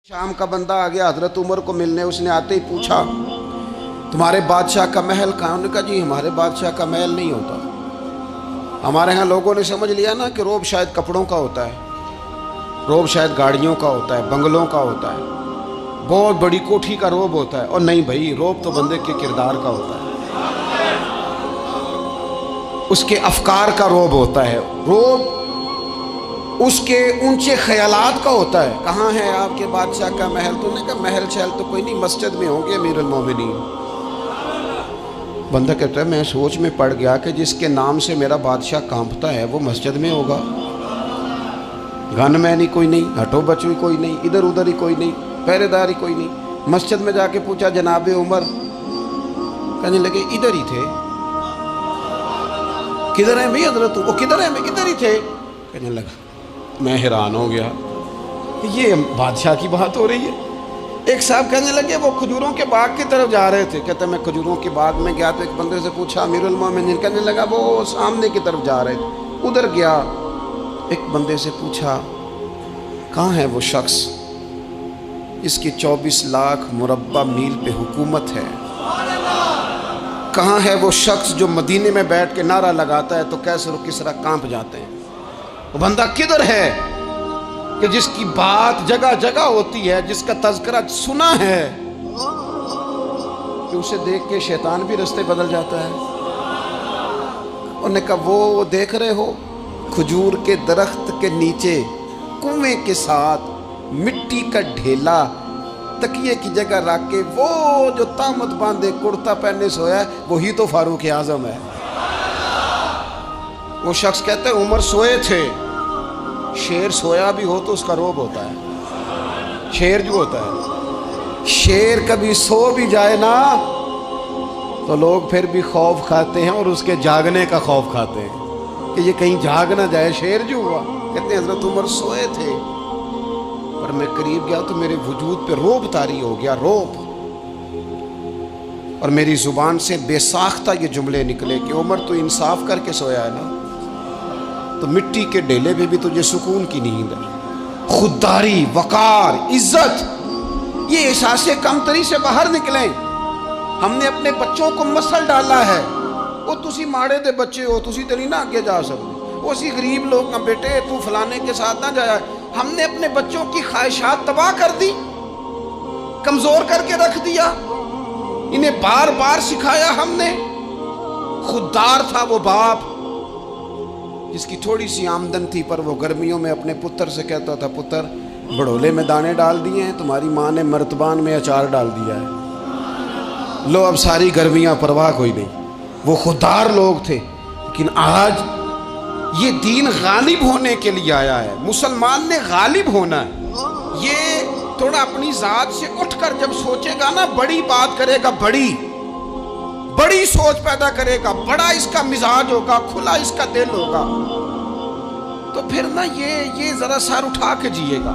شام کا بندہ آ گیا حضرت عمر کو ملنے، اس نے آتے ہی پوچھا تمہارے بادشاہ کا محل کہاں؟ انہوں نے کہا جی ہمارے بادشاہ کا محل نہیں ہوتا، ہمارے ہاں لوگوں نے سمجھ لیا نا کہ روب شاید کپڑوں کا ہوتا ہے، روب شاید گاڑیوں کا ہوتا ہے، بنگلوں کا ہوتا ہے، بہت بڑی کوٹھی کا روب ہوتا ہے۔ اور نہیں بھائی، روب تو بندے کے کردار کا ہوتا ہے، اس کے افکار کا روب ہوتا ہے، روب اس کے اونچے خیالات کا ہوتا ہے۔ کہاں ہے آپ کے بادشاہ کا محل؟ تو نے کہا محل شہل تو کوئی نہیں، مسجد میں ہوں گے امیر المومنین۔ بندہ کہتا ہے میں سوچ میں پڑ گیا کہ جس کے نام سے میرا بادشاہ کانپتا ہے وہ مسجد میں ہوگا، گن مین ہی کوئی نہیں، ہٹو بچو ہی کوئی نہیں، ادھر ادھر ہی کوئی نہیں، پہرے دار ہی کوئی نہیں۔ مسجد میں جا کے پوچھا جناب عمر، کہنے لگے ادھر ہی تھے۔ کدھر ہیں بھائی حضرت؟ وہ کدھر ہیں؟ میں ادھر ہی تھے۔ کہنے لگا میں حیران ہو گیا، یہ بادشاہ کی بات ہو رہی ہے۔ ایک صاحب کہنے لگے وہ کھجوروں کے باغ کی طرف جا رہے تھے، کہتے میں کھجوروں کے باغ میں گیا تو ایک بندے سے پوچھا امیر المومنین، کہنے لگا وہ سامنے کی طرف جا رہے تھے، ادھر گیا۔ ایک بندے سے پوچھا کہاں ہے وہ شخص جس کی 24 لاکھ مربع میل پہ حکومت ہے؟ کہاں ہے وہ شخص جو مدینے میں بیٹھ کے نعرہ لگاتا ہے تو کیسر و کسریٰ کانپ جاتے ہیں؟ وہ بندہ کدھر ہے کہ جس کی بات جگہ جگہ ہوتی ہے، جس کا تذکرہ سنا ہے کہ اسے دیکھ کے شیطان بھی رستے بدل جاتا ہے؟ انہوں نے کہا وہ دیکھ رہے ہو کھجور کے درخت کے نیچے کنویں کے ساتھ مٹی کا ڈھیلا تکیے کی جگہ رکھ کے وہ جو تامت باندھے کرتا پہنے سویا ہے وہی تو فاروق اعظم ہے۔ وہ شخص کہتے ہیں عمر سوئے تھے، شیر سویا بھی ہو تو اس کا روب ہوتا ہے، شیر جو ہوتا ہے، شیر کبھی سو بھی جائے نا تو لوگ پھر بھی خوف کھاتے ہیں اور اس کے جاگنے کا خوف کھاتے ہیں کہ یہ کہیں جاگ نہ جائے۔ شیر جو ہوا، کہتے ہیں حضرت عمر سوئے تھے پر میں قریب گیا تو میرے وجود پہ روب طاری ہو گیا، روب، اور میری زبان سے بے ساختہ یہ جملے نکلے کہ عمر تو انصاف کر کے سویا ہے نا، تو مٹی کے ڈھیلے پہ بھی تجھے سکون کی نیند ہے۔ خودداری، وقار، عزت، یہ احساس کمتری سے باہر نکلیں۔ ہم نے اپنے بچوں کو مسل ڈالا ہے، وہ تسی ماڑے دے بچے ہو، تسی تو نہیں نہ آگے جا سکتے، وہ اسی غریب لوگ کا بیٹے تو فلانے کے ساتھ نہ جایا۔ ہم نے اپنے بچوں کی خواہشات تباہ کر دی، کمزور کر کے رکھ دیا، انہیں بار بار سکھایا ہم نے۔ خوددار تھا وہ باپ جس کی تھوڑی سی آمدن تھی پر وہ گرمیوں میں اپنے پتر سے کہتا تھا پتر بڑولے میں دانے ڈال دیے ہیں، تمہاری ماں نے مرتبان میں اچار ڈال دیا ہے، لو اب ساری گرمیاں پرواہ کوئی نہیں۔ وہ خوددار لوگ تھے، لیکن آج یہ دین غالب ہونے کے لیے آیا ہے، مسلمان نے غالب ہونا ہے۔ یہ تھوڑا اپنی ذات سے اٹھ کر جب سوچے گا نا، بڑی بات کرے گا، بڑی سوچ پیدا کرے گا، بڑا اس کا مزاج ہوگا، کھلا اس کا دل ہوگا، تو پھر نا یہ ذرا سر اٹھا کے جیے گا۔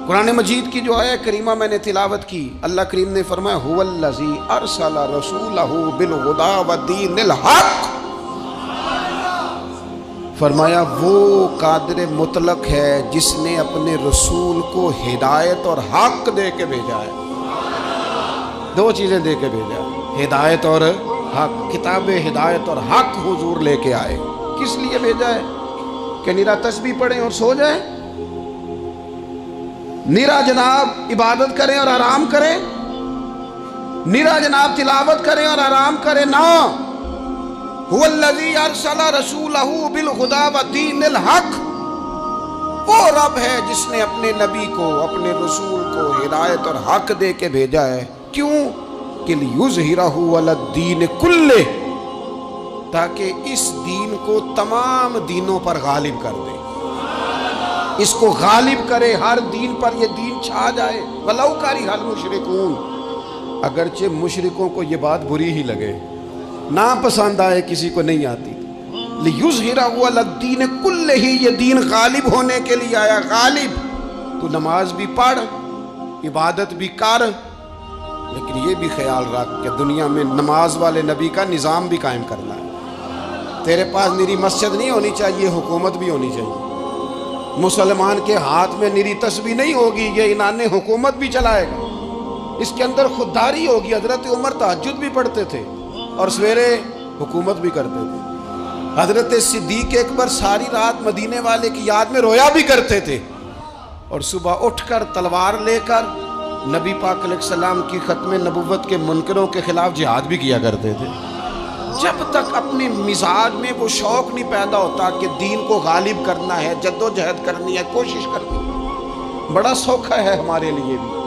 قرآن مجید کی جو آیت کریمہ میں نے تلاوت کی، اللہ کریم نے فرمایا هو الذی ارسل رسولہ بالہدی ودین الحق، فرمایا وہ قادر مطلق ہے جس نے اپنے رسول کو ہدایت اور حق دے کے بھیجا ہے۔ دو چیزیں دے کے بھیجا ہے، ہدایت اور حق۔ کتاب ہدایت اور حق حضور لے کے آئے۔ کس لیے بھیجا ہے؟ کہ نیرا تسبیح پڑھیں اور سو جائیں، نیرا جناب عبادت کریں اور آرام کریں، نیرا جناب تلاوت کریں اور آرام کریں، نہ۔ هو الذی ارسل رسولہ بالہدی ودین الحق، وہ رب ہے جس نے اپنے نبی کو، اپنے رسول کو ہدایت اور حق دے کے بھیجا ہے۔ کیوں؟ کہ لیظہرہ علی الدین کلہ، تاکہ اس دین کو تمام دینوں پر غالب کر دے، اس کو غالب کرے، ہر دین پر یہ دین چھا جائے۔ وَلَوْ کَرِہَ الْمُشْرِكُونَ، اگرچہ مشرکوں کو یہ بات بری ہی لگے، نا پسند آئے، کسی کو نہیں آتی، لیظہرہ علی الدین کلہ، یہ دین غالب ہونے کے لیے آیا۔ غالب تو نماز بھی پڑھ، عبادت بھی کر، لیکن یہ بھی خیال رکھ کہ دنیا میں نماز والے نبی کا نظام بھی قائم کرنا ہے۔ تیرے پاس میری مسجد نہیں ہونی چاہیے، حکومت بھی ہونی چاہیے۔ مسلمان کے ہاتھ میں نری تسبیح نہیں ہوگی، یہ انان حکومت بھی چلائے گا، اس کے اندر خودداری ہوگی۔ حضرت عمر تہجد بھی پڑھتے تھے اور سویرے حکومت بھی کرتے تھے۔ حضرت صدیق اکبر ساری رات مدینے والے کی یاد میں رویا بھی کرتے تھے، اور صبح اٹھ کر تلوار لے کر نبی پاک علیہ السلام کی ختم نبوت کے منکروں کے خلاف جہاد بھی کیا کرتے تھے۔ جب تک اپنے مزاج میں وہ شوق نہیں پیدا ہوتا کہ دین کو غالب کرنا ہے، جد و جہد کرنی ہے، کوشش کرنی ہے، بڑا سوکھا ہے ہمارے لیے بھی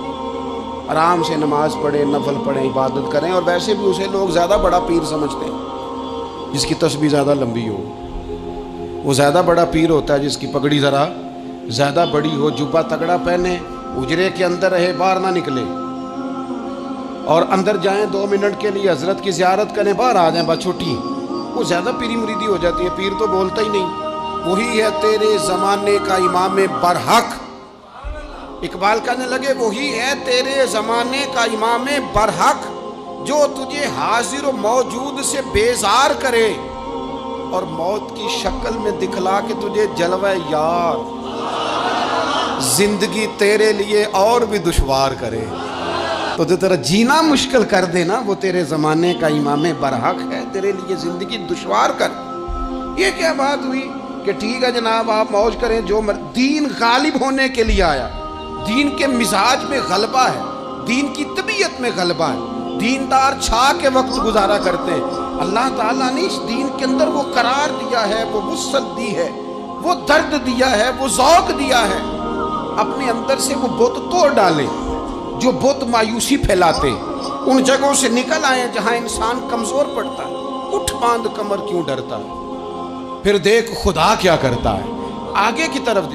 آرام سے نماز پڑھیں، نفل پڑھیں، عبادت کریں، اور ویسے بھی اسے لوگ زیادہ بڑا پیر سمجھتے ہیں جس کی تسبیح زیادہ لمبی ہو۔ وہ زیادہ بڑا پیر ہوتا ہے جس کی پگڑی ذرا زیادہ بڑی ہو، جبہ تگڑا پہنے، اجرے کے اندر رہے، باہر نہ نکلے، اور اندر جائیں 2 منٹ کے لیے حضرت کی زیارت کریں، باہر آ جائیں، بات چھوٹی، وہ زیادہ پیری مریدی ہو جاتی ہے۔ پیر تو بولتا ہی نہیں۔ وہی ہے تیرے زمانے کا امام برحق، اقبال کہنے لگے وہی ہے تیرے زمانے کا امام برحق، جو تجھے حاضر و موجود سے بیزار کرے اور موت کی شکل میں دکھلا کے تجھے جلوہ یار، زندگی تیرے لیے اور بھی دشوار کرے، تو جو تیرا جینا مشکل کر دے نا، وہ تیرے زمانے کا امام برحق ہے، تیرے لیے زندگی دشوار کر۔ یہ کیا بات ہوئی کہ ٹھیک ہے جناب آپ موج کریں جو دین غالب ہونے کے لیے آیا، دین کے مزاج میں غلبہ ہے، دین کی طبیعت میں غلبہ ہے، دیندار چھا کے وقت گزارا کرتے ہیں۔ اللہ تعالیٰ نے اس دین کے اندر وہ قرار دیا ہے، وہ وسعت دی ہے، وہ درد دیا ہے، وہ ذوق دیا ہے۔ اپنے اندر سے وہ بت توڑ ڈالے جو بت مایوسی پھیلاتے، ان جگہوں سے نکل آئے جہاں انسان کمزور پڑتا ہے۔ اٹھ باندھ کمر کیوں ڈرتا ہے، پھر دیکھ خدا کیا کرتا ہے، آگے کی طرف دیکھ۔